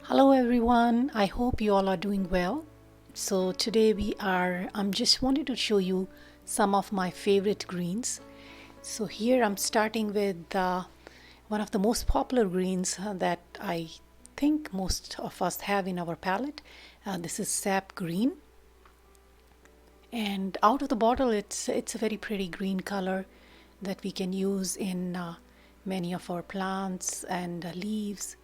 Hello everyone, I hope you all are doing well. So today I'm just wanted to show you some of my favorite greens. So here I'm starting with one of the most popular greens that I think most of us have in our palette. This is sap green, and out of the bottle it's a very pretty green color that we can use in many of our plants and leaves.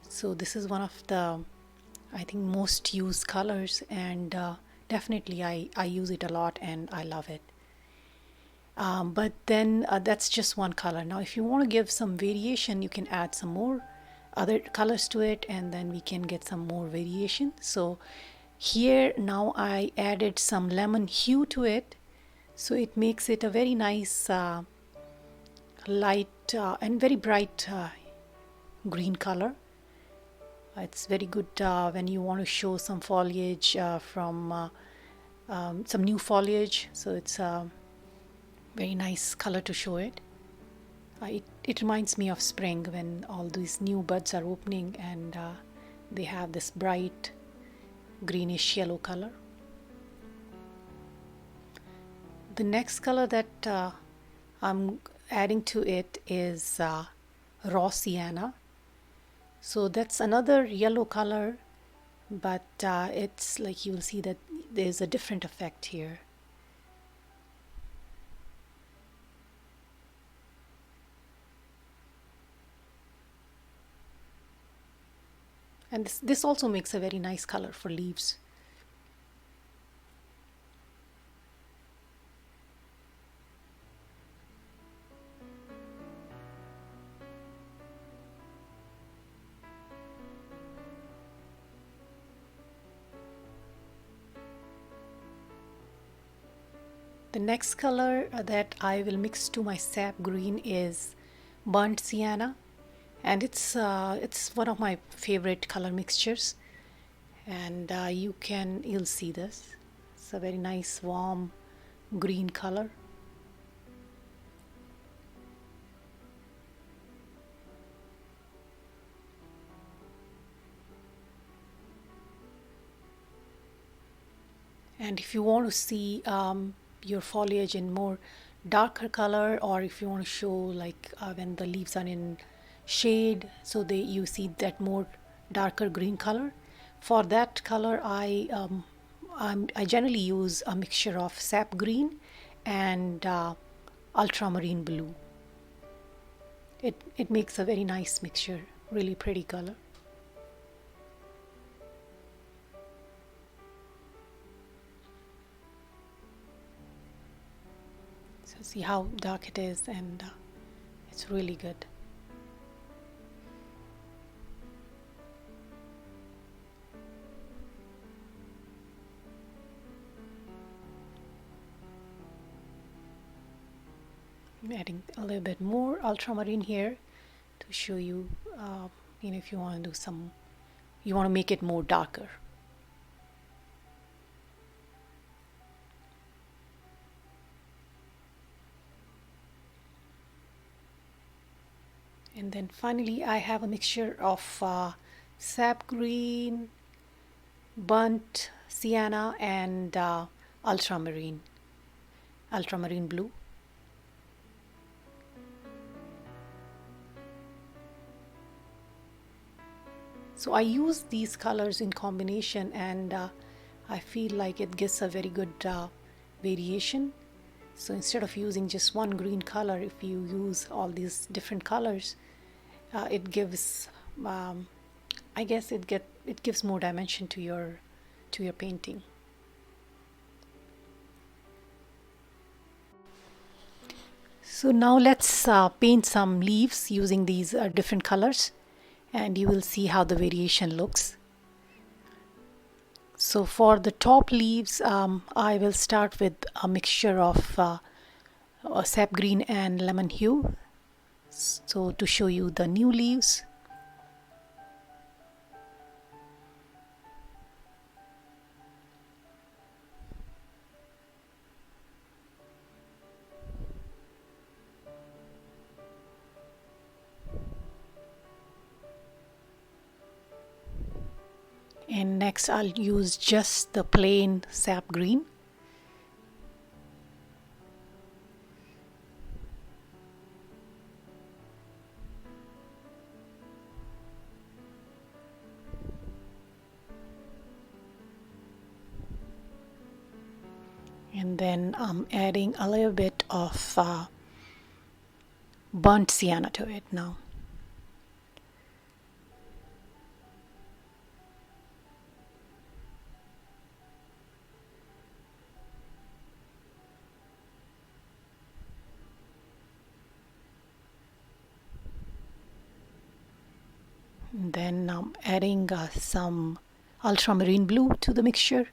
So this is one of the, I think, most used colors, and definitely I use it a lot and I love it. But then that's just one color. Now if you want to give some variation, you can add some more other colors to it, and then we can get some more variation. So here now I added some lemon hue to it, so it makes it a very nice light and very bright green color. It's very good when you want to show some foliage from some new foliage. So it's a very nice color to show it. It reminds me of spring when all these new buds are opening and they have this bright greenish yellow color. The next color that I'm adding to it is raw sienna. So that's another yellow color, but it's like you will see that there's a different effect here. And this also makes a very nice color for leaves. The next color that I will mix to my sap green is burnt sienna, and it's one of my favorite color mixtures. And you'll see this. It's a very nice warm green color. And if you want to see your foliage in more darker color, or if you want to show like when the leaves are in shade, so you see that more darker green color. For that color, I generally use a mixture of sap green and ultramarine blue. It makes a very nice mixture, really pretty color. So see how dark it is, and it's really good. I'm adding a little bit more ultramarine here to show you, if you want to do you want to make it more darker. And then finally I have a mixture of sap green, burnt sienna, and ultramarine blue. So I use these colors in combination, and I feel like it gives a very good variation. So instead of using just one green color, if you use all these different colors, it gives, I guess it gives more dimension to your painting. So now let's paint some leaves using these different colors, and you will see how the variation looks. So for the top leaves, I will start with a mixture of sap green and lemon hue. So to show you the new leaves. And next I'll use just the plain sap green. And then I'm adding a little bit of burnt sienna to it now. And then I'm adding some ultramarine blue to the mixture.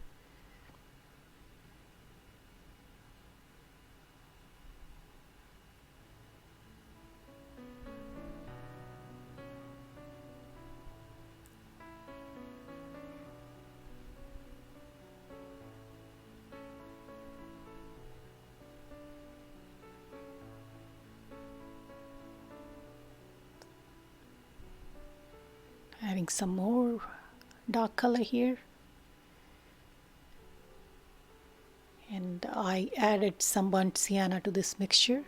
Adding some more dark color here. And I added some burnt sienna to this mixture.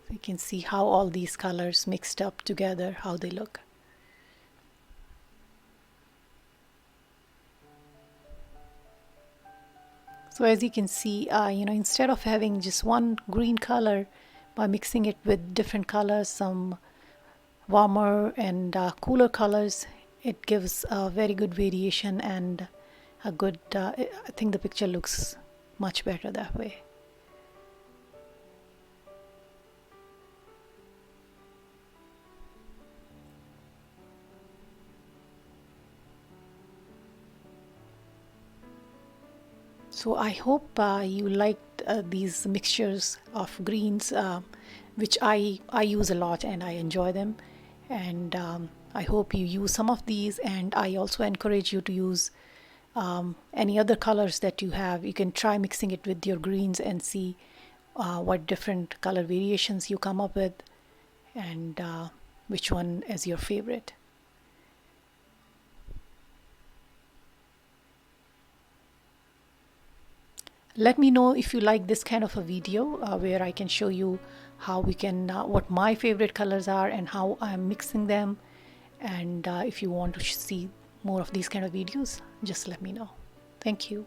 So you can see how all these colors mixed up together, how they look. So as you can see, instead of having just one green color, by mixing it with different colors, some warmer and cooler colors, it gives a very good variation and a good, I think the picture looks much better that way. So I hope you liked these mixtures of greens, which I use a lot and I enjoy them. And I hope you use some of these. And I also encourage you to use any other colors that you have. You can try mixing it with your greens and see what different color variations you come up with and which one is your favorite. Let me know if you like this kind of a video where I can show you how we can, what my favorite colors are and how I'm mixing them. And if you want to see more of these kind of videos, just let me know. Thank you.